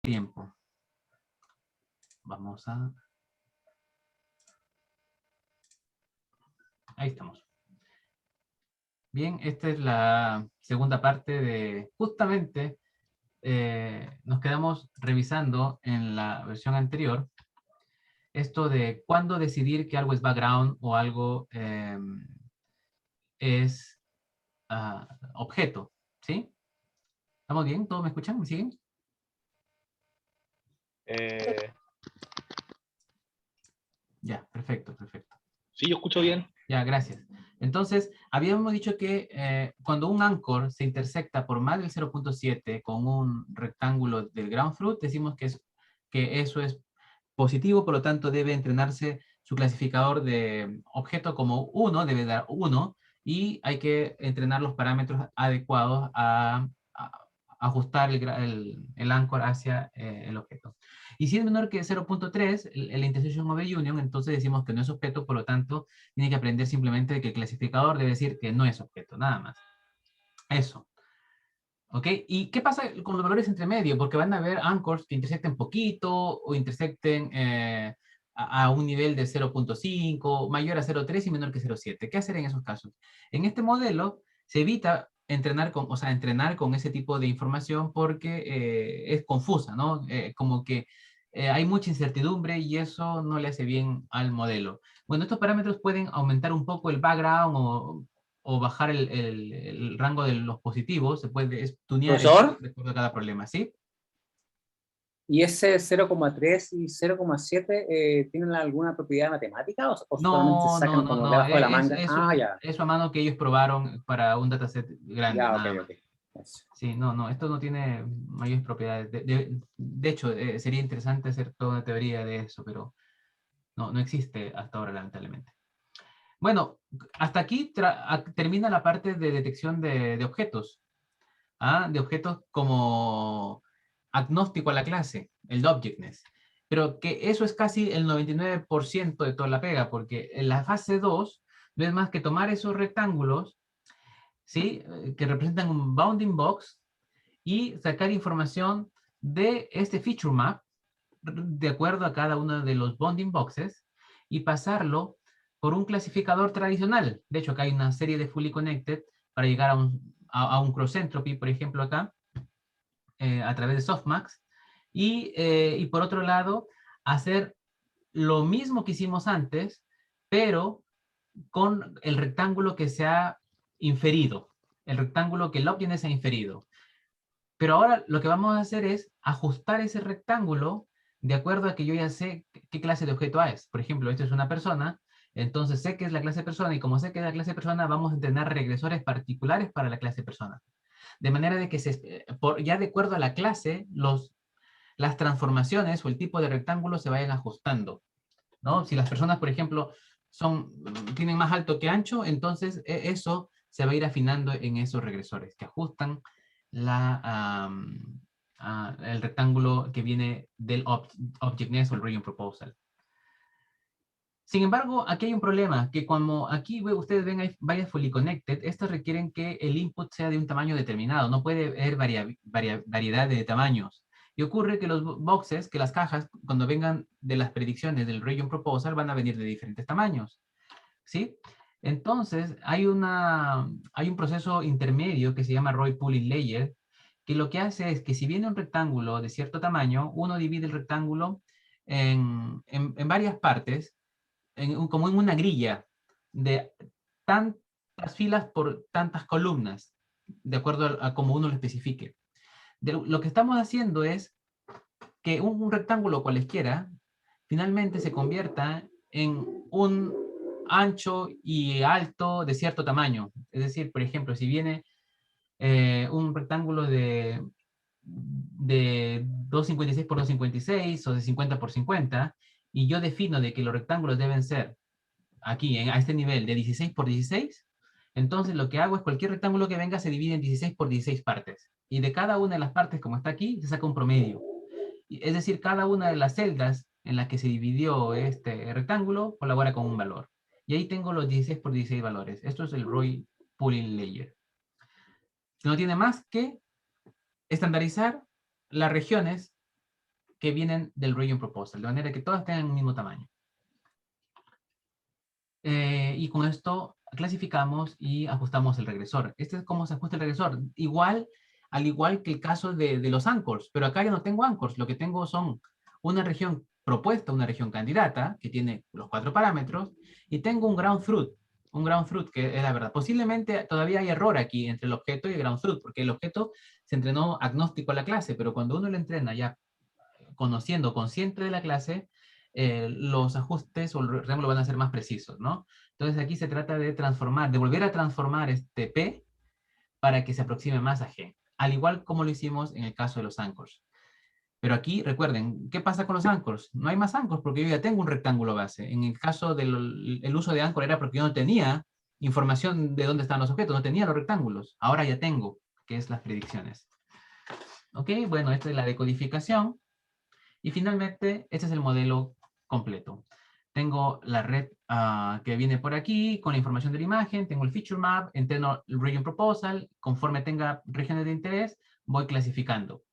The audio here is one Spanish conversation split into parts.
tiempo. Vamos a... Ahí estamos. Bien, esta es la segunda parte de... Justamente nos quedamos revisando en la versión anterior esto de cuándo decidir que algo es background o algo es objeto, ¿sí? ¿Estamos bien? ¿Todos me escuchan? ¿Me siguen? Ya, perfecto, perfecto. Sí, yo escucho bien. Ya, gracias. Entonces, habíamos dicho que cuando un anchor se intersecta por más del 0.7 con un rectángulo del ground fruit, decimos que eso es positivo, por lo tanto debe entrenarse su clasificador de objeto como 1, debe dar 1, y hay que entrenar los parámetros adecuados a ajustar el anchor hacia el objeto. Y si es menor que 0.3, el intersection of the union, entonces decimos que no es objeto, por lo tanto, tiene que aprender simplemente que el clasificador debe decir que no es objeto, nada más. Eso. ¿Ok? ¿Y qué pasa con los valores entre medio? Porque van a haber anchors que intersecten poquito o intersecten a un nivel de 0.5, mayor a 0.3 y menor que 0.7. ¿Qué hacer en esos casos? En este modelo se evita entrenar con ese tipo de información porque es confusa, ¿no? Como que hay mucha incertidumbre y eso no le hace bien al modelo. Bueno, estos parámetros pueden aumentar un poco el background o bajar el rango de los positivos, se puede tunear esto Profesor, de acuerdo a cada problema, ¿sí? ¿y ese 0,3 y 0,7 tienen alguna propiedad matemática o solamente se No, no, sacan no, como no, debajo de la manga? Ah, ya, eso a mano que ellos probaron para un dataset grande, ya, ok, nada más. ok. Eso. Sí, no, no, esto no tiene mayores propiedades. De hecho, sería interesante hacer toda una teoría de eso, pero no, no existe hasta ahora, lamentablemente. Bueno, hasta aquí termina la parte de detección de objetos. De objetos como agnóstico a la clase, el objectness. Pero que eso es casi el 99% de toda la pega, porque en la fase 2 no es más que tomar esos rectángulos, ¿sí? Que representan un bounding box y sacar información de este feature map de acuerdo a cada uno de los bounding boxes y pasarlo por un clasificador tradicional. De hecho, acá hay una serie de fully connected para llegar a un cross entropy, por ejemplo, acá, a través de softmax. Y por otro lado, hacer lo mismo que hicimos antes, pero con el rectángulo que se ha inferido, el rectángulo que el Lobgeness ha inferido. Pero ahora lo que vamos a hacer es ajustar ese rectángulo de acuerdo a que yo ya sé qué clase de objeto es. Por ejemplo, esto es una persona, entonces sé que es la clase persona, y como sé que es la clase persona, vamos a entrenar regresores particulares para la clase persona. De manera de que ya de acuerdo a la clase, las transformaciones o el tipo de rectángulo se vayan ajustando, ¿no? Si las personas, por ejemplo, tienen más alto que ancho, entonces eso se va a ir afinando en esos regresores que ajustan el rectángulo que viene del objectness o el region proposal. Sin embargo, aquí hay un problema, que como aquí ustedes ven hay varias fully connected, estas requieren que el input sea de un tamaño determinado, no puede haber variedad de tamaños. Y ocurre que los boxes, que las cajas, cuando vengan de las predicciones del region proposal, van a venir de diferentes tamaños, ¿sí? Entonces, hay un proceso intermedio que se llama Roy Pooling Layer, que lo que hace es que si viene un rectángulo de cierto tamaño, uno divide el rectángulo en varias partes, como en una grilla de tantas filas por tantas columnas, de acuerdo a como uno lo especifique. Lo que estamos haciendo es que un rectángulo cualesquiera finalmente se convierta en un ancho y alto de cierto tamaño. Es decir, por ejemplo, si viene un rectángulo de 256 por 256 o de 50 por 50, y yo defino de que los rectángulos deben ser aquí, a este nivel, de 16 por 16, entonces lo que hago es cualquier rectángulo que venga se divide en 16 por 16 partes. Y de cada una de las partes, como está aquí, se saca un promedio. Es decir, cada una de las celdas en las que se dividió este rectángulo colabora con un valor. Y ahí tengo los 16 por 16 valores. Esto es el Roy Pooling Layer. No tiene más que estandarizar las regiones que vienen del region proposal, de manera que todas tengan el mismo tamaño. Y con esto clasificamos y ajustamos el regresor. Este es cómo se ajusta el regresor. Al igual que el caso de los anchors, pero acá ya no tengo anchors, lo que tengo son una región propuesta, una región candidata, que tiene los 4 parámetros, y tengo un ground truth, que es la verdad. Posiblemente todavía hay error aquí entre el objeto y el ground truth, porque el objeto se entrenó agnóstico a la clase, pero cuando uno lo entrena ya conociendo, consciente de la clase, los ajustes o el rectángulo van a ser más precisos, ¿no? Entonces aquí se trata de transformar, de volver a transformar este P para que se aproxime más a G, al igual como lo hicimos en el caso de los anchors. Pero aquí, recuerden, ¿qué pasa con los anchors? No hay más anchors porque yo ya tengo un rectángulo base. En el caso del uso de anchor era porque yo no tenía información de dónde están los objetos, no tenía los rectángulos. Ahora ya tengo, que es las predicciones. Ok, bueno, esta es la decodificación. Y finalmente, este es el modelo completo. Tengo la red que viene por aquí con la información de la imagen, tengo el feature map, entreno el region proposal, conforme tenga regiones de interés, voy clasificando.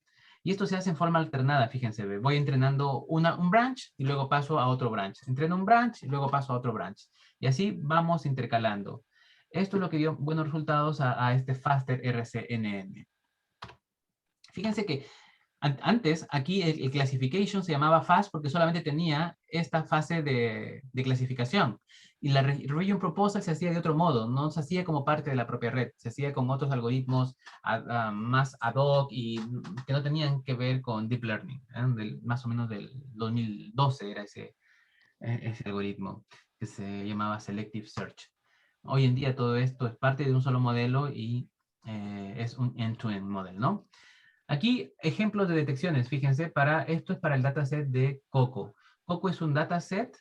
Y esto se hace en forma alternada, fíjense, voy entrenando un branch y luego paso a otro branch. Entreno un branch y luego paso a otro branch. Y así vamos intercalando. Esto es lo que dio buenos resultados a este Faster RCNN. Fíjense que antes, aquí el classification se llamaba fast porque solamente tenía esta fase de clasificación. Y la region proposal se hacía de otro modo, no se hacía como parte de la propia red, se hacía con otros algoritmos más ad hoc y que no tenían que ver con deep learning. Más o menos del 2012 era ese algoritmo que se llamaba selective search. Hoy en día todo esto es parte de un solo modelo y es un end-to-end model, ¿no? Aquí, ejemplos de detecciones, fíjense, esto es para el dataset de Coco. Coco es un dataset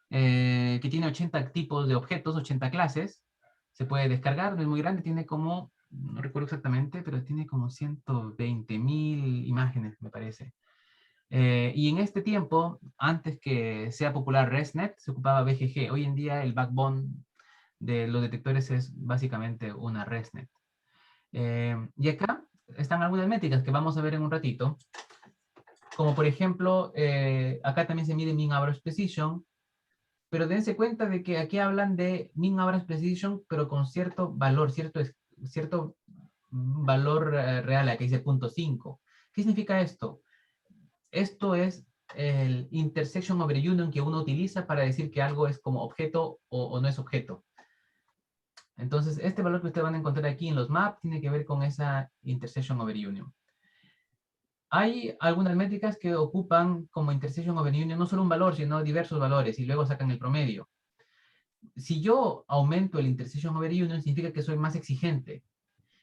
que tiene 80 tipos de objetos, 80 clases. Se puede descargar, no es muy grande, tiene como, no recuerdo exactamente, pero tiene como 120.000 imágenes, me parece. Y en este tiempo, antes que sea popular ResNet, se ocupaba BGG. Hoy en día el backbone de los detectores es básicamente una ResNet. Y acá están algunas métricas que vamos a ver en un ratito, como por ejemplo, acá también se mide mean average precision, pero dense cuenta de que aquí hablan de mean average precision, pero con cierto valor, cierto valor real, aquí dice 0.5. ¿Qué significa esto? Esto es el intersection over union que uno utiliza para decir que algo es como objeto o no es objeto. Entonces, este valor que ustedes van a encontrar aquí en los maps tiene que ver con esa intersection over union. Hay algunas métricas que ocupan como intersection over union no solo un valor, sino diversos valores y luego sacan el promedio. Si yo aumento el intersection over union, significa que soy más exigente.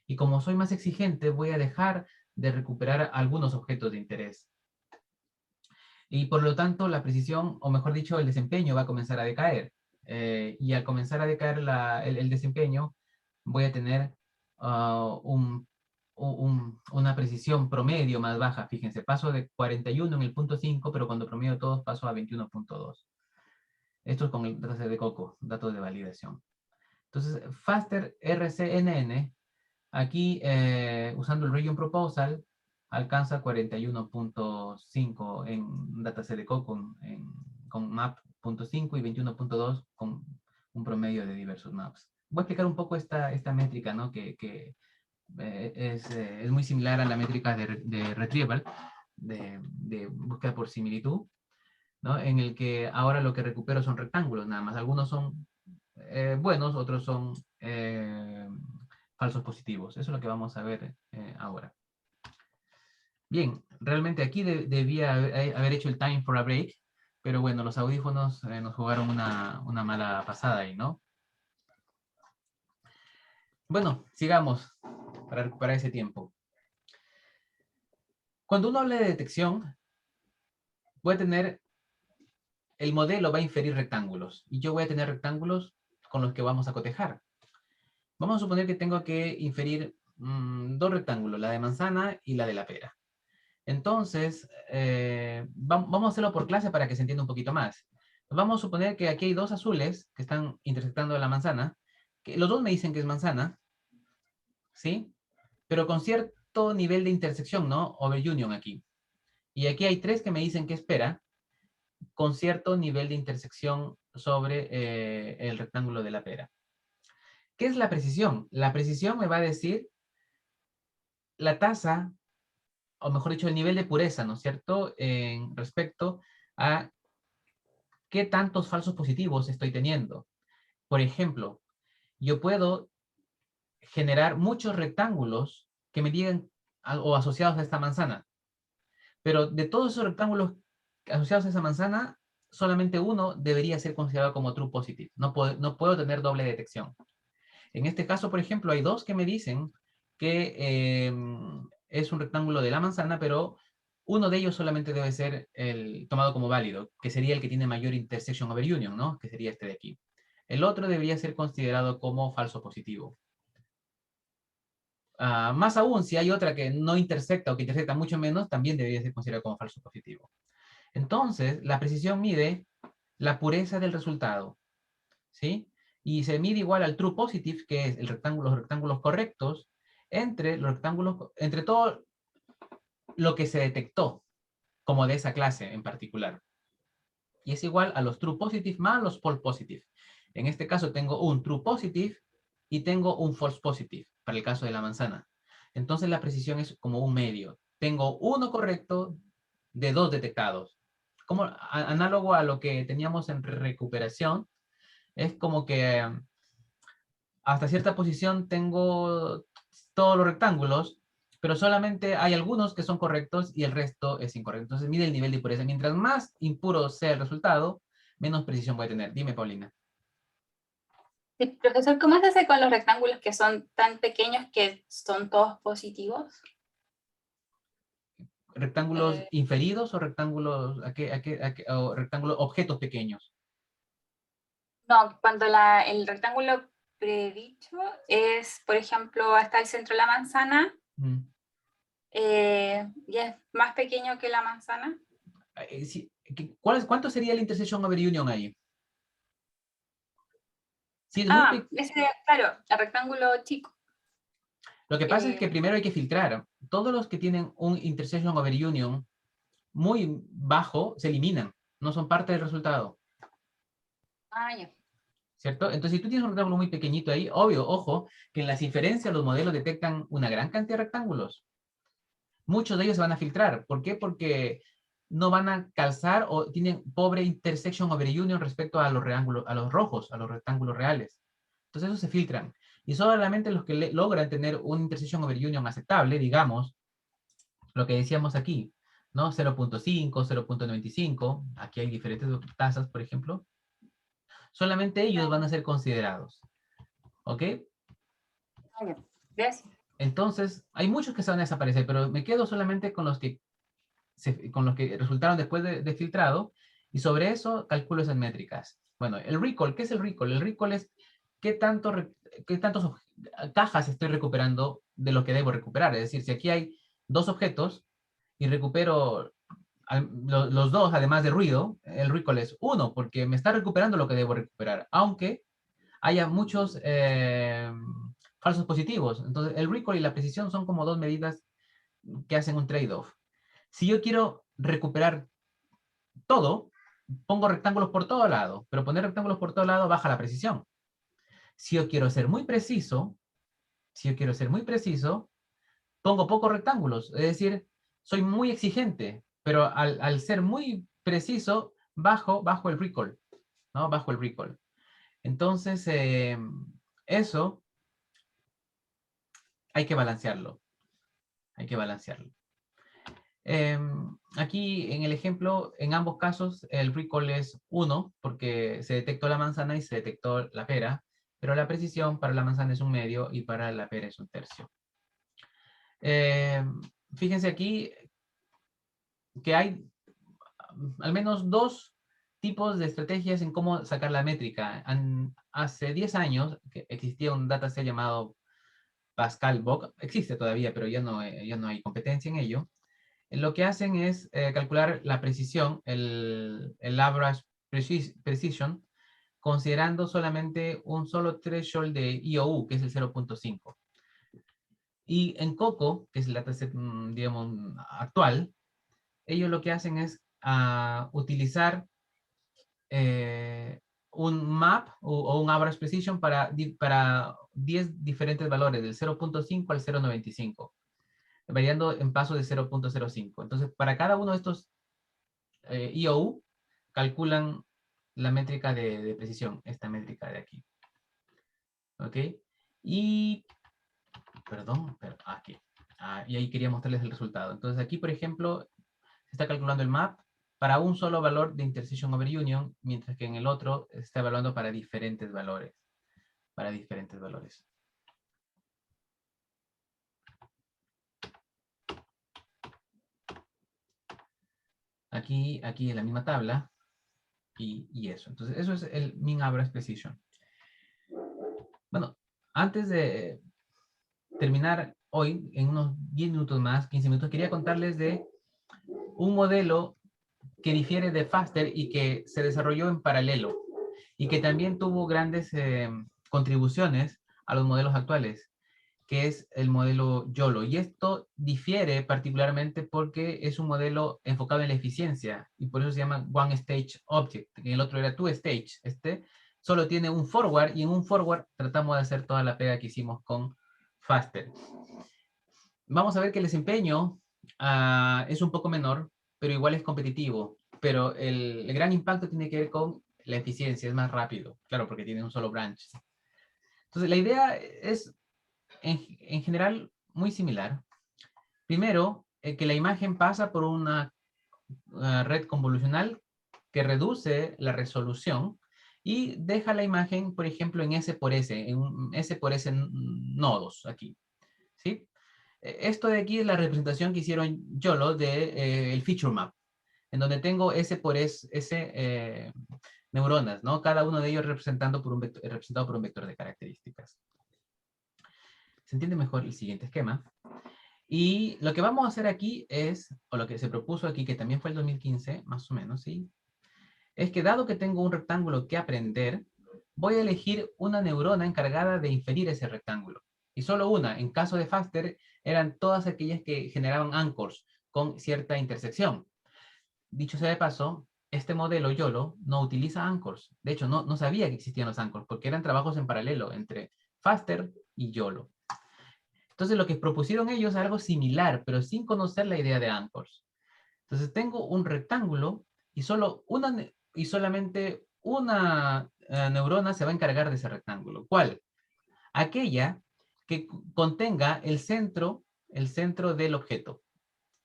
Y como soy más exigente, voy a dejar de recuperar algunos objetos de interés. Y por lo tanto, la precisión, o mejor dicho, el desempeño va a comenzar a decaer. Y al comenzar a decaer el desempeño, voy a tener una precisión promedio más baja. Fíjense, paso de 41 en el punto 5, pero cuando promedio todos paso a 21.2. Esto es con el dataset de Coco, datos de validación. Entonces, Faster RCNN, aquí usando el Region Proposal, alcanza 41.5 en dataset de Coco con map.5 y 21.2 con un promedio de diversos maps. Voy a explicar un poco esta métrica, ¿no? que es muy similar a la métrica de retrieval, de búsqueda por similitud, ¿no? En el que ahora lo que recupero son rectángulos nada más. Algunos son buenos, otros son falsos positivos. Eso es lo que vamos a ver ahora. Bien, realmente aquí debía haber hecho el time for a break, pero bueno, los audífonos nos jugaron una mala pasada ahí, ¿no? Bueno, sigamos para recuperar ese tiempo. Cuando uno habla de detección, voy a tener, el modelo va a inferir rectángulos, y yo voy a tener rectángulos con los que vamos a cotejar. Vamos a suponer que tengo que inferir dos rectángulos, la de manzana y la de la pera. Entonces, vamos a hacerlo por clase para que se entienda un poquito más. Vamos a suponer que aquí hay dos azules que están intersectando la manzana, que los dos me dicen que es manzana, ¿sí? Pero con cierto nivel de intersección, ¿no? Over union aquí. Y aquí hay 3 que me dicen que espera con cierto nivel de intersección sobre el rectángulo de la pera. ¿Qué es la precisión? La precisión me va a decir la tasa, o mejor dicho, el nivel de pureza, ¿no es cierto?, en respecto a qué tantos falsos positivos estoy teniendo. Por ejemplo, yo puedo generar muchos rectángulos que me digan o asociados a esta manzana, pero de todos esos rectángulos asociados a esa manzana, solamente uno debería ser considerado como true positive. No puedo tener doble detección. En este caso, por ejemplo, hay 2 que me dicen que es un rectángulo de la manzana, pero uno de ellos solamente debe ser tomado como válido, que sería el que tiene mayor intersection over union, ¿no? Que sería este de aquí. El otro debería ser considerado como falso positivo. Más aún, si hay otra que no intersecta o que intersecta mucho menos, también debería ser considerado como falso positivo. Entonces, la precisión mide la pureza del resultado, ¿sí? Y se mide igual al true positive, que es los rectángulos correctos, entre todo lo que se detectó, como de esa clase en particular. Y es igual a los true positive más los false positive. En este caso tengo un true positive y tengo un false positive, para el caso de la manzana. Entonces la precisión es como un medio. Tengo uno correcto de 2 detectados. Como análogo a lo que teníamos en recuperación, es como que hasta cierta posición tengo todos los rectángulos, pero solamente hay algunos que son correctos y el resto es incorrecto. Entonces mide el nivel de impureza. Mientras más impuro sea el resultado, menos precisión voy a tener. Dime, Paulina. Sí, profesor, ¿cómo se hace con los rectángulos que son tan pequeños que son todos positivos? ¿Rectángulos inferidos o rectángulos, o rectángulos, objetos pequeños? No, cuando el rectángulo predicho es, por ejemplo, hasta el centro de la manzana, y es más pequeño que la manzana. ¿Cuánto sería la intersection over union ahí? Sí, es muy Claro, el rectángulo chico. Lo que pasa es que primero hay que filtrar. Todos los que tienen un intersection over union muy bajo se eliminan, no son parte del resultado. Ya. ¿Cierto? Entonces, si tú tienes un rectángulo muy pequeñito ahí, obvio, ojo, que en las inferencias los modelos detectan una gran cantidad de rectángulos. Muchos de ellos se van a filtrar. ¿Por qué? Porque no van a calzar o tienen pobre intersection over union respecto a los rojos, a los rectángulos reales. Entonces, esos se filtran. Y solamente los que logran tener un intersection over union aceptable, digamos, lo que decíamos aquí, ¿no? 0.5, 0.95, aquí hay diferentes tasas, por ejemplo, solamente ellos van a ser considerados. ¿Ok? Gracias. Entonces, hay muchos que se van a desaparecer, pero me quedo solamente con los que, resultaron después de filtrado, y sobre eso calculo esas métricas. Bueno, el recall, ¿qué es el recall? El recall es qué tantas cajas estoy recuperando de lo que debo recuperar. Es decir, si aquí hay 2 objetos y recupero los 2, además de ruido, el recall es 1, porque me está recuperando lo que debo recuperar, aunque haya muchos falsos positivos. Entonces, el recall y la precisión son como 2 medidas que hacen un trade-off. Si yo quiero recuperar todo, pongo rectángulos por todo lado, pero poner rectángulos por todo lado baja la precisión. Si yo quiero ser muy preciso, pongo pocos rectángulos, es decir, soy muy exigente, pero al ser muy preciso, bajo el recall, ¿no? Bajo el recall. Entonces, eso hay que balancearlo. Hay que balancearlo. Aquí en el ejemplo, en ambos casos, el recall es 1, porque se detectó la manzana y se detectó la pera, pero la precisión para la manzana es 1/2 y para la pera es 1/3. Fíjense aquí que hay al menos 2 tipos de estrategias en cómo sacar la métrica. Hace 10 años que existía un dataset llamado Pascal-Boc, existe todavía, pero ya no hay competencia en ello. Lo que hacen es calcular la precisión, el average precision, considerando solamente un solo threshold de IOU, que es el 0.5. Y en COCO, que es el dataset, digamos, actual, ellos lo que hacen es utilizar un map o un average precision para 10 diferentes valores, del 0.5 al 0.95, variando en pasos de 0.05. Entonces, para cada uno de estos IOU, calculan la métrica de precisión, esta métrica de aquí. ¿Ok? Y, perdón, pero aquí. Y ahí quería mostrarles el resultado. Entonces, aquí, por ejemplo, se está calculando el map para un solo valor de intersection over union, mientras que en el otro se está evaluando para diferentes valores. Para diferentes valores. Aquí en la misma tabla, y eso. Entonces, eso es el mean average precision. Bueno, antes de terminar hoy, en unos 10 minutos más, 15 minutos, quería contarles de un modelo que difiere de FASTER y que se desarrolló en paralelo y que también tuvo grandes contribuciones a los modelos actuales, que es el modelo YOLO. Y esto difiere particularmente porque es un modelo enfocado en la eficiencia y por eso se llama One Stage Object. En el otro era Two Stage. Este solo tiene un forward y en un forward tratamos de hacer toda la pega que hicimos con FASTER. Vamos a ver que el desempeño es un poco menor, pero igual es competitivo. Pero el gran impacto tiene que ver con la eficiencia, es más rápido, claro, porque tiene un solo branch. Entonces, la idea es, en general, muy similar. Primero, que la imagen pasa por una red convolucional que reduce la resolución y deja la imagen, por ejemplo, en S por S, en S por S nodos aquí. ¿Sí? Esto de aquí es la representación que hicieron YOLO de el feature map, en donde tengo S por S, neuronas, ¿no? Cada uno de ellos representado por un vector de características. Se entiende mejor el siguiente esquema. Y lo que vamos a hacer aquí es, o lo que se propuso aquí, que también fue el 2015, más o menos, ¿sí? Es que dado que tengo un rectángulo que aprender, voy a elegir una neurona encargada de inferir ese rectángulo. Y solo una, en caso de FASTER, eran todas aquellas que generaban anchors con cierta intersección. Dicho sea de paso, este modelo YOLO no utiliza anchors. De hecho, no sabía que existían los anchors, porque eran trabajos en paralelo entre FASTER y YOLO. Entonces, lo que propusieron ellos es algo similar, pero sin conocer la idea de anchors. Entonces, tengo un rectángulo y solamente una neurona se va a encargar de ese rectángulo. ¿Cuál? Aquella que contenga el centro del objeto.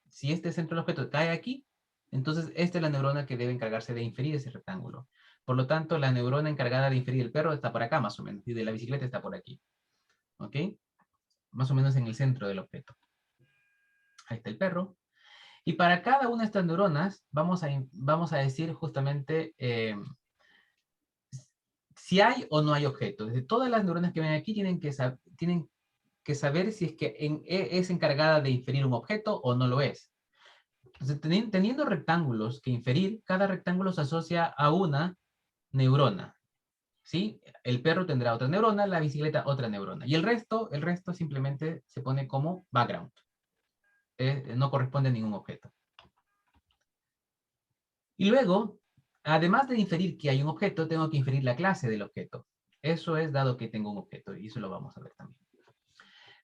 Si este centro del objeto cae aquí, entonces esta es la neurona que debe encargarse de inferir ese rectángulo. Por lo tanto, la neurona encargada de inferir el perro está por acá, más o menos, y de la bicicleta está por aquí. ¿Ok? Más o menos en el centro del objeto. Ahí está el perro. Y para cada una de estas neuronas vamos a decir justamente si hay o no hay objeto. Desde todas las neuronas que ven aquí tienen que saber si es que es encargada de inferir un objeto o no lo es. Entonces, teniendo rectángulos que inferir, cada rectángulo se asocia a una neurona. ¿Sí? El perro tendrá otra neurona, la bicicleta otra neurona. Y el resto simplemente se pone como background. No corresponde a ningún objeto. Y luego, además de inferir que hay un objeto, tengo que inferir la clase del objeto. Eso es dado que tengo un objeto, y eso lo vamos a ver también.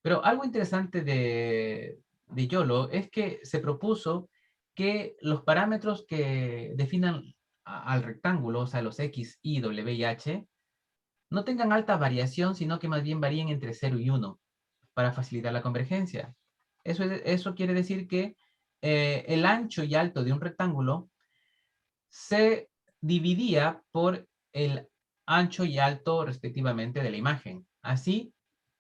Pero algo interesante de YOLO es que se propuso que los parámetros que definan al rectángulo, o sea, los X, Y, W y H, no tengan alta variación, sino que más bien varíen entre 0 y 1 para facilitar la convergencia. Eso quiere decir que el ancho y alto de un rectángulo se dividía por el ancho y alto respectivamente de la imagen. Así,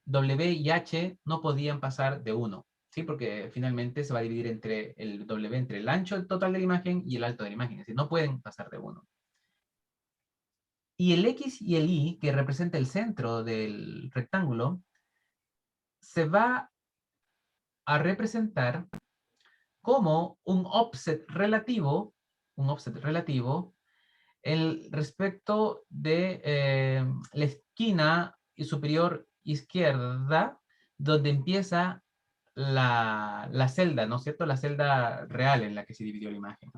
W y H no podían pasar de 1, ¿sí? Porque finalmente se va a dividir entre el W, entre el ancho total de la imagen y el alto de la imagen. Es decir, no pueden pasar de 1. Y el X y el Y, que representa el centro del rectángulo, se va a representar como un offset relativo respecto de la esquina superior izquierda, donde empieza la celda, ¿no es cierto? La celda real en la que se dividió la imagen.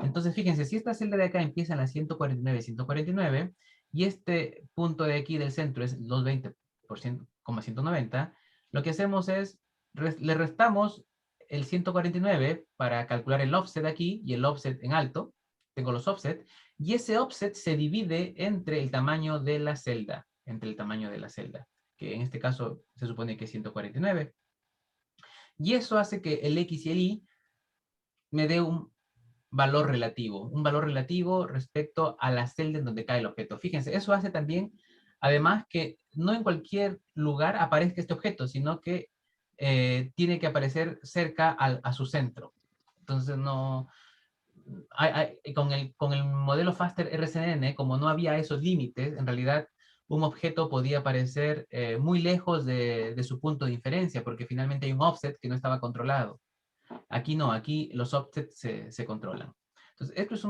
Entonces, fíjense, si esta celda de acá empieza en la 149, 149, y este punto de aquí del centro es 220,190, lo que hacemos es, le restamos el 149 para calcular el offset aquí y el offset en alto. Tengo los offset, y ese offset se divide entre el tamaño de la celda, que en este caso se supone que es 149. Y eso hace que el X y el Y me dé un valor relativo respecto a la celda en donde cae el objeto. Fíjense, eso hace también, además, que no en cualquier lugar aparezca este objeto, sino que tiene que aparecer cerca a su centro. Entonces, no... con el modelo Faster RCN, como no había esos límites, en realidad un objeto podía aparecer muy lejos de su punto de inferencia, porque finalmente hay un offset que no estaba controlado. Aquí no, aquí los offsets se controlan. Entonces, esto es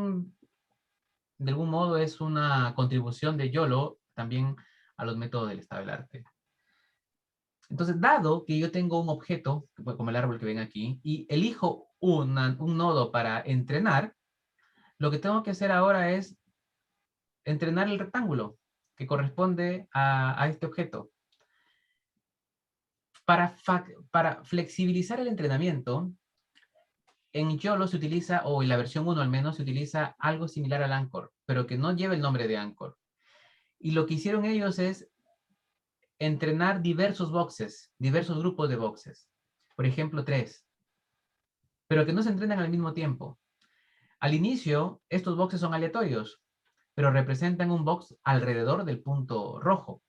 de algún modo es una contribución de YOLO también a los métodos del estado del arte. Entonces, dado que yo tengo un objeto, como el árbol que ven aquí, y elijo un nodo para entrenar, lo que tengo que hacer ahora es entrenar el rectángulo que corresponde a este objeto. Para flexibilizar el entrenamiento, en YOLO se utiliza, o en la versión 1 al menos, se utiliza algo similar al Anchor, pero que no lleva el nombre de Anchor. Y lo que hicieron ellos es entrenar diversos boxes, diversos grupos de boxes. Por ejemplo, 3. Pero que no se entrenan al mismo tiempo. Al inicio, estos boxes son aleatorios, pero representan un box alrededor del punto rojo.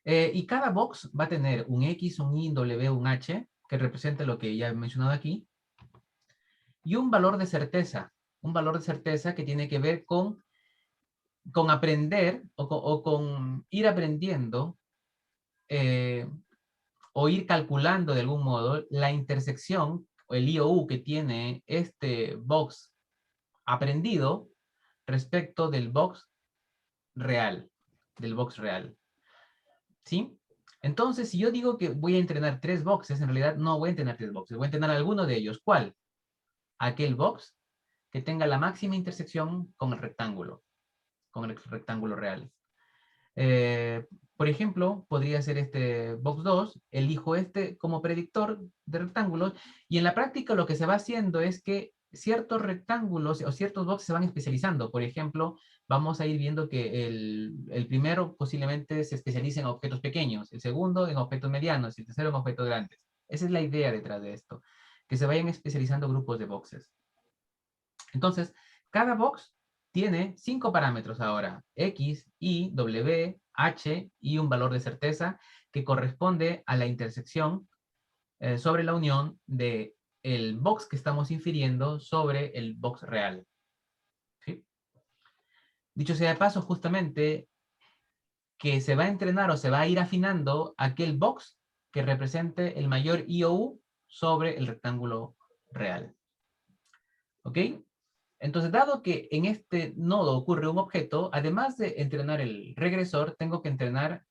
Y cada box va a tener un X, un Y, un W, un H, que representa lo que ya he mencionado aquí, y un valor de certeza que tiene que ver con aprender o con ir aprendiendo o ir calculando de algún modo la intersección o el IOU que tiene este box aprendido respecto del box real, ¿sí? Entonces, si yo digo que voy a entrenar 3 boxes, en realidad no voy a entrenar 3 boxes, voy a entrenar alguno de ellos. ¿Cuál? Aquel box que tenga la máxima intersección con el rectángulo real. Por ejemplo, podría ser este box 2, elijo este como predictor de rectángulos, y en la práctica lo que se va haciendo es que ciertos rectángulos o ciertos boxes se van especializando. Por ejemplo, vamos a ir viendo que el primero posiblemente se especialice en objetos pequeños, el segundo en objetos medianos y el tercero en objetos grandes. Esa es la idea detrás de esto, que se vayan especializando grupos de boxes. Entonces, cada box tiene 5 parámetros ahora, X, Y, W, H y un valor de certeza que corresponde a la intersección sobre la unión de el box que estamos infiriendo sobre el box real. ¿Sí? Dicho sea de paso, justamente que se va a entrenar o se va a ir afinando aquel box que represente el mayor IOU sobre el rectángulo real. ¿Ok? Entonces, dado que en este nodo ocurre un objeto, además de entrenar el regresor, tengo que entrenar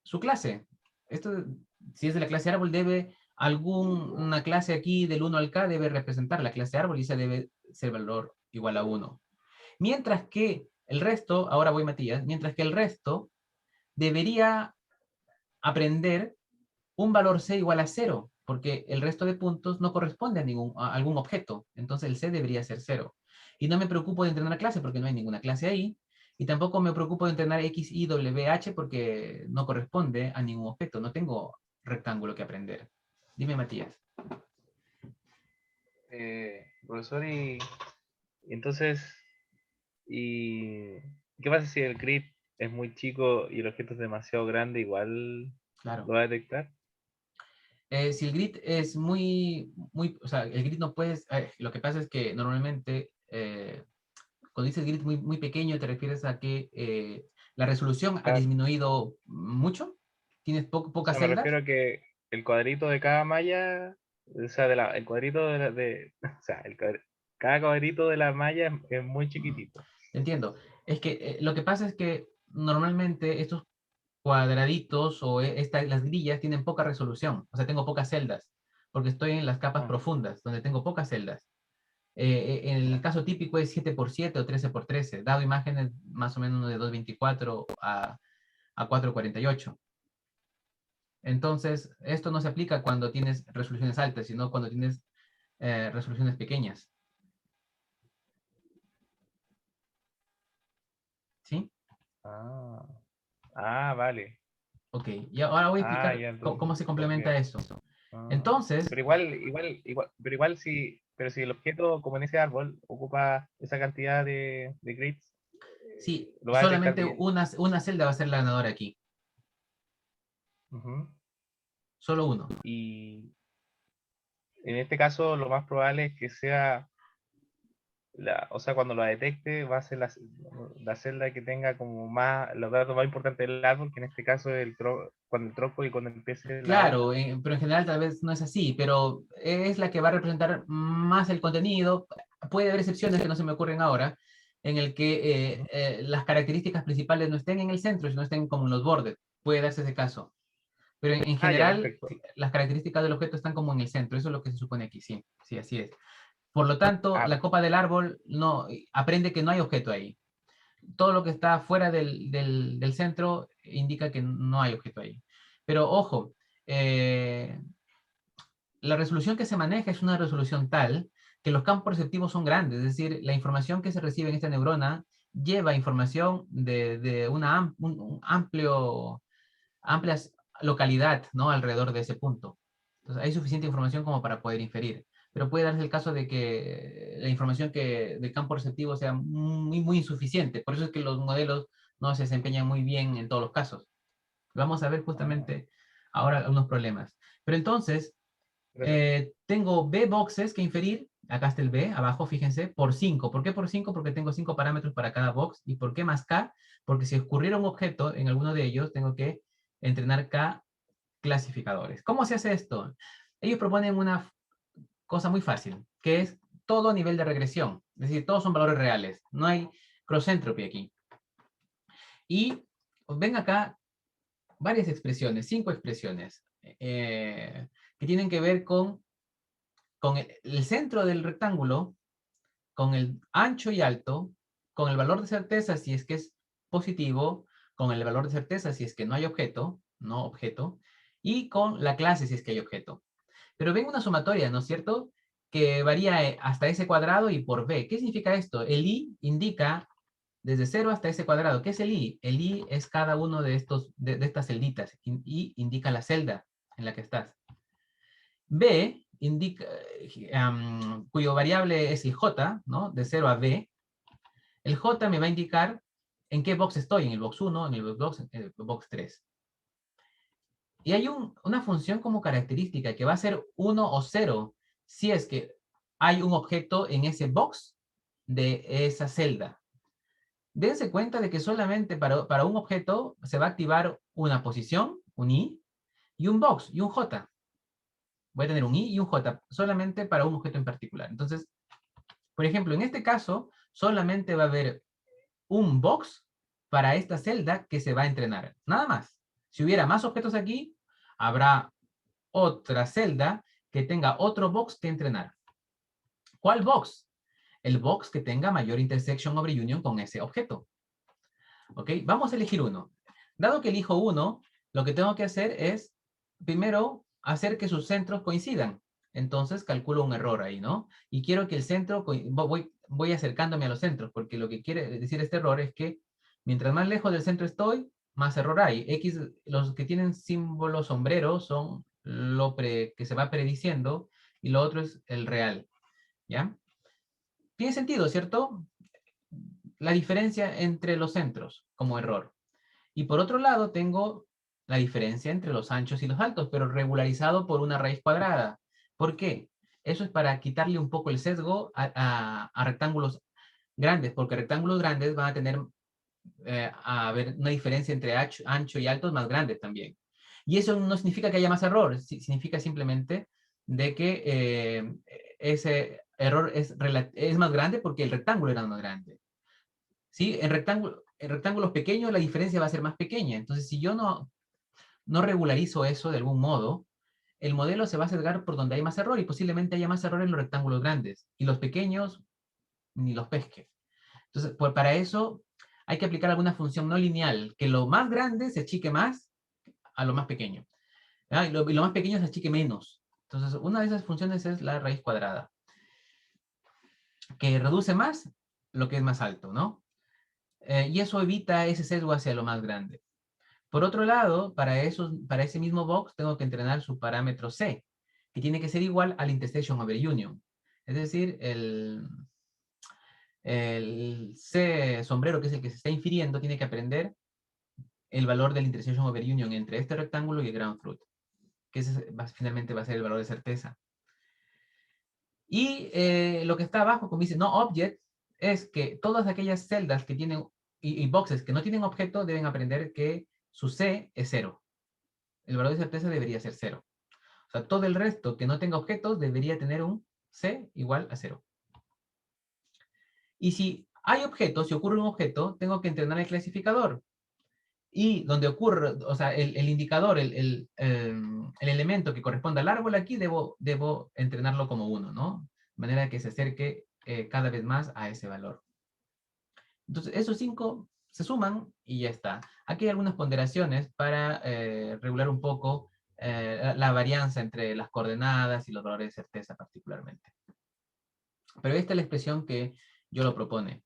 su clase. Esto, si es de la clase árbol, debe una clase aquí del 1 al k debe representar la clase árbol y esa debe ser valor igual a 1. Mientras que el resto, ahora voy Matías, mientras que el resto debería aprender un valor c igual a 0, porque el resto de puntos no corresponde a algún objeto. Entonces el c debería ser 0. Y no me preocupo de entrenar clase porque no hay ninguna clase ahí. Y tampoco me preocupo de entrenar X, Y, W, H porque no corresponde a ningún objeto. No tengo rectángulo que aprender. Dime, Matías. Profesor, y entonces, ¿y qué pasa si el grid es muy chico y el objeto es demasiado grande? Igual Claro. lo va a detectar. Si el grid es o sea, el grid no puedes, lo que pasa es que normalmente, cuando dices grid muy pequeño, te refieres a que la resolución ha Claro. disminuido mucho, tienes O pocas sea, me celdas. refiero a que el cuadrito de cada malla, o sea, el cuadrito o sea, cada cuadrito de la malla es muy chiquitito. Entiendo. Es que lo que pasa es que normalmente estos cuadraditos o las grillas tienen poca resolución, o sea, tengo pocas celdas, porque estoy en las capas profundas, donde tengo pocas celdas. En el caso típico es 7x7 o 13x13, dado imágenes más o menos de 224 a 448. Entonces, esto no se aplica cuando tienes resoluciones altas, sino cuando tienes resoluciones pequeñas. ¿Sí? Vale. Ok, y ahora voy a explicar Ya cómo se complementa porque, eso. Entonces, pero igual si el objeto, como en ese árbol, ocupa esa cantidad de grids, sí, lo va a detectar solamente bien. una celda va a ser la ganadora aquí. Ujú. Solo uno. Y en este caso, lo más probable es que sea, o sea, cuando lo detecte, va a ser la celda que tenga como más, los datos más importantes del árbol, que en este caso es cuando el tronco y cuando empiece la hoja. Claro, pero en general tal vez no es así, pero es la que va a representar más el contenido. Puede haber excepciones que no se me ocurren ahora, en el que Ujú. las características principales no estén en el centro, sino estén como en los bordes. Puede darse ese caso. Pero en Ya, general, perfecto. las características del objeto están como en el centro. Eso es lo que se supone aquí, sí. Sí, así es. Por lo tanto, la copa Perfecto. del árbol no aprende que no hay objeto ahí. Todo lo que está fuera del centro indica que no hay objeto ahí. Pero ojo, eh, la resolución que se maneja es una resolución tal que los campos receptivos son grandes, es decir, la información que se recibe en esta neurona lleva información de una amplia localidad, ¿no? Alrededor de ese punto. Entonces, hay suficiente información como para poder inferir. Pero puede darse el caso de que la información del campo receptivo sea muy insuficiente. Por eso es que los modelos no se desempeñan muy bien en todos los casos. Vamos a ver justamente ahora algunos problemas. Pero entonces, Interesante. tengo B boxes que inferir. Acá está el B, abajo, fíjense, por 5. ¿Por qué por 5? Porque tengo 5 parámetros para cada box. ¿Y por qué más K? Porque si ocurriera un objeto en alguno de ellos, tengo que entrenar K clasificadores. ¿Cómo se hace esto? Ellos proponen una cosa muy fácil, que es todo a nivel de regresión. Es decir, todos son valores reales. No hay cross entropy aquí. Y ven acá varias expresiones, 5 expresiones, que tienen que ver con el centro del rectángulo, con el ancho y alto, con el valor de certeza si es que es positivo, con el valor de certeza si es que no hay objeto, no objeto, y con la clase si es que hay objeto. Pero ven una sumatoria, ¿no es cierto? Que varía hasta s cuadrado y por b. ¿Qué significa esto? El i indica desde 0 hasta s cuadrado. ¿Qué es el i? El i es cada uno de estas celditas. I indica la celda en la que estás. B indica, cuyo variable es el j, ¿no? De 0 a b. El j me va a indicar en qué box estoy, en el box 1, en el box 3. Y hay una función como característica que va a ser 1 o 0 si es que hay un objeto en ese box de esa celda. Dense cuenta de que solamente para un objeto se va a activar una posición, un i, y un box, y un j. Voy a tener un i y un j solamente para un objeto en particular. Entonces, por ejemplo, en este caso, solamente va a haber un box para esta celda que se va a entrenar. Nada más. Si hubiera más objetos aquí, habrá otra celda que tenga otro box que entrenar. ¿Cuál box? El box que tenga mayor intersection over union con ese objeto. ¿Ok? Vamos a elegir uno. Dado que elijo uno, lo que tengo que hacer es, primero, hacer que sus centros coincidan. Entonces, calculo un error ahí, ¿no? Y quiero que el centro, voy acercándome a los centros, porque lo que quiere decir este error es que mientras más lejos del centro estoy, más error hay. X, los que tienen símbolo sombrero son que se va prediciendo y lo otro es el real, ¿ya? Tiene sentido, ¿cierto? La diferencia entre los centros como error. Y por otro lado tengo la diferencia entre los anchos y los altos, pero regularizado por una raíz cuadrada. ¿Por qué? Eso es para quitarle un poco el sesgo a rectángulos grandes, porque rectángulos grandes van a tener a ver una diferencia entre ancho y altos más grandes también. Y eso no significa que haya más error, significa simplemente de que ese error es más grande porque el rectángulo era más grande. ¿Sí? rectángulos pequeños, la diferencia va a ser más pequeña. Entonces, si yo no regularizo eso de algún modo, el modelo se va a sesgar por donde hay más error y posiblemente haya más error en los rectángulos grandes. Y los pequeños, ni los pesque. Entonces, para eso hay que aplicar alguna función no lineal, que lo más grande se achique más a lo más pequeño. ¿Ah? Y lo más pequeño se achique menos. Entonces, una de esas funciones es la raíz cuadrada, que reduce más lo que es más alto, ¿no? Y eso evita ese sesgo hacia lo más grande. Por otro lado, para ese mismo box tengo que entrenar su parámetro C, que tiene que ser igual al intersection over union. Es decir, el C sombrero, que es el que se está infiriendo, tiene que aprender el valor del intersection over union entre este rectángulo y el ground truth, que ese finalmente va a ser el valor de certeza. Y lo que está abajo, como dice no object, es que todas aquellas celdas que tienen y boxes que no tienen objeto deben aprender que su C es 0. El valor de certeza debería ser 0. O sea, todo el resto que no tenga objetos debería tener un C igual a 0. Y si hay objetos, si ocurre un objeto, tengo que entrenar el clasificador. Y donde ocurre, o sea, el indicador, el elemento que corresponde al árbol aquí, debo entrenarlo como 1, ¿no? De manera que se acerque cada vez más a ese valor. Entonces, esos 5 se suman y ya está. Aquí hay algunas ponderaciones para regular un poco la varianza entre las coordenadas y los valores de certeza particularmente. Pero esta es la expresión que yo lo propone.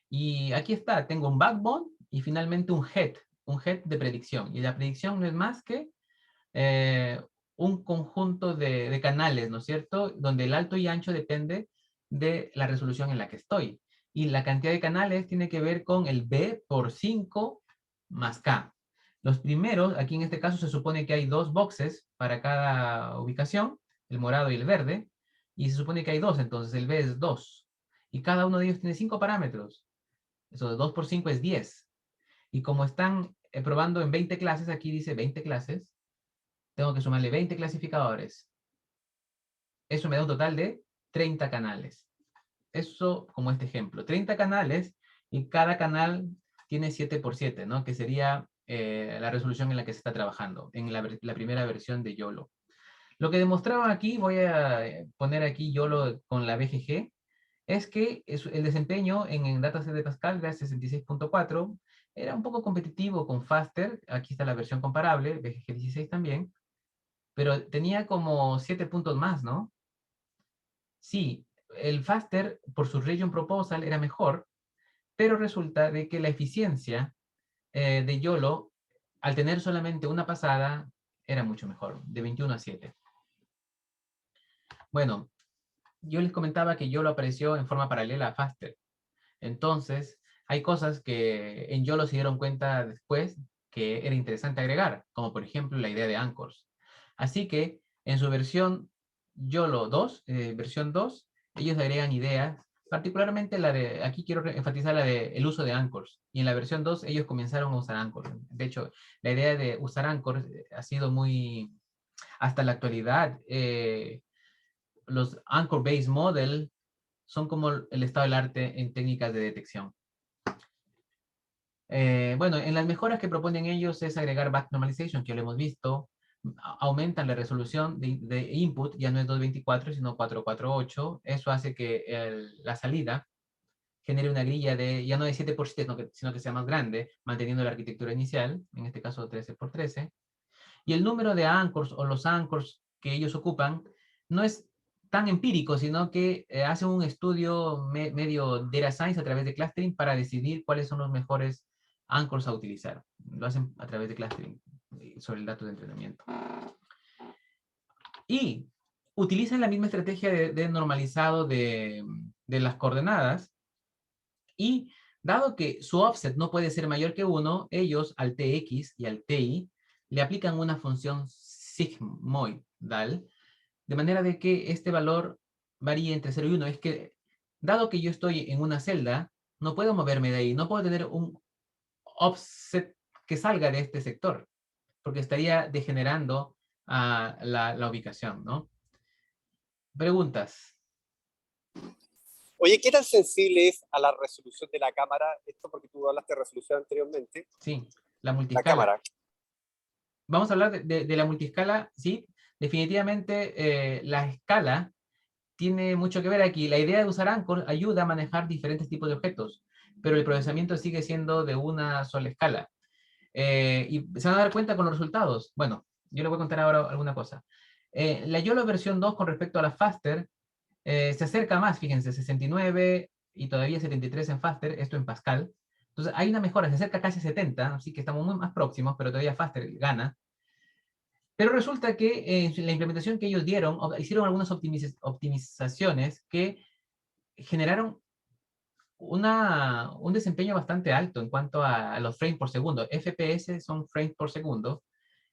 Y aquí está, tengo un backbone y finalmente un head de predicción. Y la predicción no es más que un conjunto de canales, ¿no es cierto? Donde el alto y ancho depende de la resolución en la que estoy. Y la cantidad de canales tiene que ver con el B por 5 más K. Los primeros, aquí en este caso se supone que hay 2 boxes para cada ubicación, el morado y el verde, y se supone que hay 2, entonces el B es 2. Y cada uno de ellos tiene 5 parámetros. Eso de 2 por 5 es 10. Y como están probando en 20 clases, aquí dice 20 clases, tengo que sumarle 20 clasificadores. Eso me da un total de 30 canales. Eso como este ejemplo. 30 canales y cada canal tiene 7 por 7, ¿no? Que sería la resolución en la que se está trabajando, en la primera versión de YOLO. Lo que demostraba aquí, voy a poner aquí YOLO con la BGG, es que el desempeño en el dataset de Pascal, GAS 66.4, era un poco competitivo con FASTER. Aquí está la versión comparable, BGG 16 también, pero tenía como 7 puntos más, ¿no? Sí, el FASTER por su region proposal era mejor, pero resulta de que la eficiencia de YOLO, al tener solamente una pasada, era mucho mejor, de 21 a 7. Bueno, yo les comentaba que YOLO apareció en forma paralela a FASTER. Entonces, hay cosas que en YOLO se dieron cuenta después que era interesante agregar, como por ejemplo la idea de anchors. Así que en su versión YOLO 2, versión 2, ellos agregan ideas, particularmente la de, aquí quiero enfatizar la de el uso de anchors. Y en la versión 2 ellos comenzaron a usar anchors. De hecho, la idea de usar anchors ha sido muy, hasta la actualidad, los anchor-based model son como el estado del arte en técnicas de detección. Bueno, en las mejoras que proponen ellos es agregar back normalization, que ya lo hemos visto. Aumentan la resolución de input, ya no es 224, sino 448. Eso hace que la salida genere una grilla de, ya no de 7 por 7, sino que sea más grande, manteniendo la arquitectura inicial, en este caso 13 por 13. Y el número de anchors o los anchors que ellos ocupan no es tan empírico, sino que hacen un estudio medio data science a través de clustering para decidir cuáles son los mejores anchors a utilizar. Lo hacen a través de clustering sobre el dato de entrenamiento. Y utilizan la misma estrategia de normalizado de las coordenadas. Y dado que su offset no puede ser mayor que 1, ellos al tx y al ti le aplican una función sigmoidal, de manera de que este valor varía entre 0 y 1. Es que, dado que yo estoy en una celda, no puedo moverme de ahí, no puedo tener un offset que salga de este sector, porque estaría degenerando la ubicación, ¿no? Preguntas. Oye, ¿qué tan sensible es a la resolución de la cámara? Esto porque tú hablaste de resolución anteriormente. Sí, la La multiscala. cámara. Vamos a hablar de la multiscala, sí. Definitivamente la escala tiene mucho que ver aquí. La idea de usar Anchor ayuda a manejar diferentes tipos de objetos, pero el procesamiento sigue siendo de una sola escala. Y se van a dar cuenta con los resultados. Bueno, yo les voy a contar ahora alguna cosa. La YOLO versión 2 con respecto a la Faster se acerca más, fíjense, 69 y todavía 73 en Faster, esto en Pascal. Entonces hay una mejora, se acerca casi a 70, así que estamos muy más próximos, pero todavía Faster gana. Pero resulta que la implementación que ellos dieron, hicieron algunas optimizaciones que generaron un desempeño bastante alto en cuanto a los frames por segundo. FPS son frames por segundo.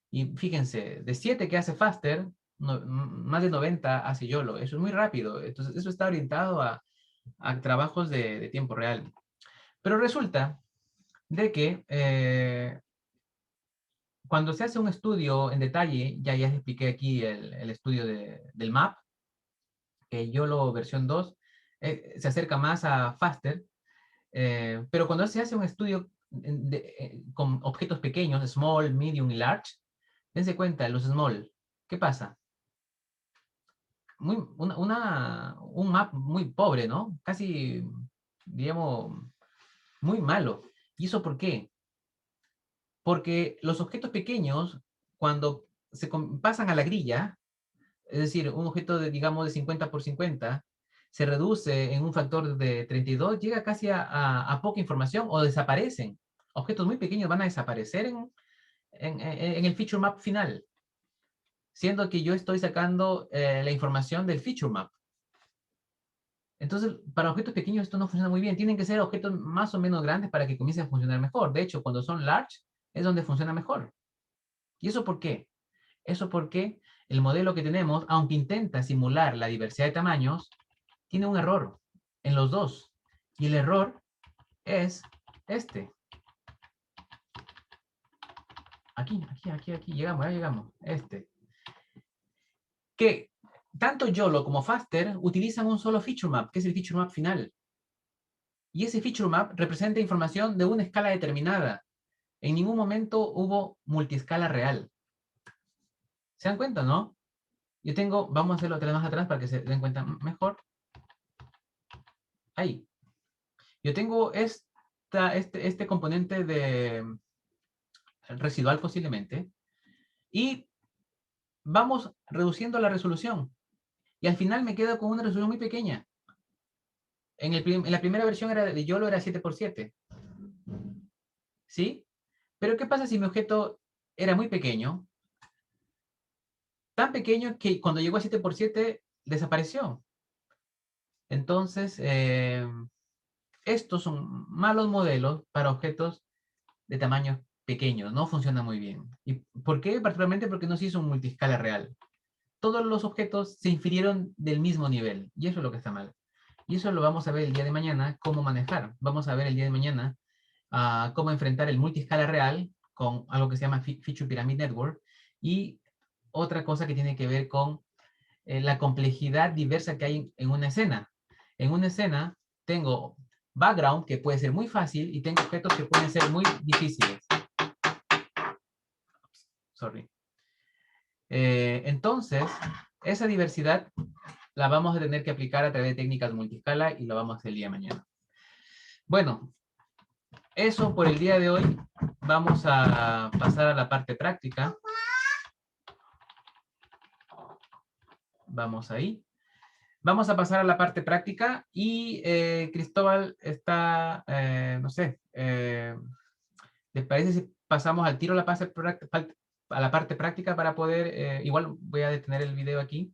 Y fíjense, de 7 que hace Faster, más de 90 hace YOLO. Eso es muy rápido. Entonces, eso está orientado a trabajos de tiempo real. Pero resulta de que cuando se hace un estudio en detalle, ya les expliqué aquí el estudio del MAP, que YOLO versión 2 se acerca más a Faster, pero cuando se hace un estudio con objetos pequeños, small, medium y large, dense cuenta, los small, ¿qué pasa? Un map muy pobre, ¿no? Casi, digamos, muy malo. ¿Y eso por qué? Porque los objetos pequeños, cuando se pasan a la grilla, es decir, un objeto de, digamos, de 50 por 50, se reduce en un factor de 32, llega casi a poca información o desaparecen. Objetos muy pequeños van a desaparecer en el feature map final, siendo que yo estoy sacando la información del feature map. Entonces, para objetos pequeños esto no funciona muy bien. Tienen que ser objetos más o menos grandes para que comience a funcionar mejor. De hecho, cuando son large, es donde funciona mejor. ¿Y eso por qué? Eso porque el modelo que tenemos, aunque intenta simular la diversidad de tamaños, tiene un error en los dos. Y el error es este. Aquí, llegamos, ya llegamos. Este. Que tanto YOLO como Faster utilizan un solo feature map, que es el feature map final. Y ese feature map representa información de una escala determinada. En ningún momento hubo multiescala real. ¿Se dan cuenta, no? Yo tengo, vamos a hacerlo otra vez más atrás para que se den cuenta mejor. Ahí. Yo tengo este componente de residual posiblemente. Y vamos reduciendo la resolución. Y al final me quedo con una resolución muy pequeña. En la primera versión de YOLO era 7x7. ¿Sí? Pero ¿qué pasa si mi objeto era muy pequeño? Tan pequeño que cuando llegó a 7x7 desapareció. Entonces, estos son malos modelos para objetos de tamaños pequeños. No funciona muy bien. ¿Y por qué? Particularmente porque no se hizo un multiscala real. Todos los objetos se infirieron del mismo nivel. Y eso es lo que está mal. Y eso lo vamos a ver el día de mañana, cómo manejar. Vamos a ver el día de mañana cómo enfrentar el multiscala real con algo que se llama Feature Pyramid Network y otra cosa que tiene que ver con la complejidad diversa que hay en una escena. En una escena tengo background que puede ser muy fácil y tengo objetos que pueden ser muy difíciles. Sorry. Entonces, esa diversidad la vamos a tener que aplicar a través de técnicas multiscala y lo vamos a hacer el día de mañana. Bueno, eso por el día de hoy. Vamos a pasar a la parte práctica. Vamos ahí. Vamos a pasar a la parte práctica y Cristóbal está, no sé, ¿les parece si pasamos al tiro a la parte práctica para poder, igual voy a detener el video aquí,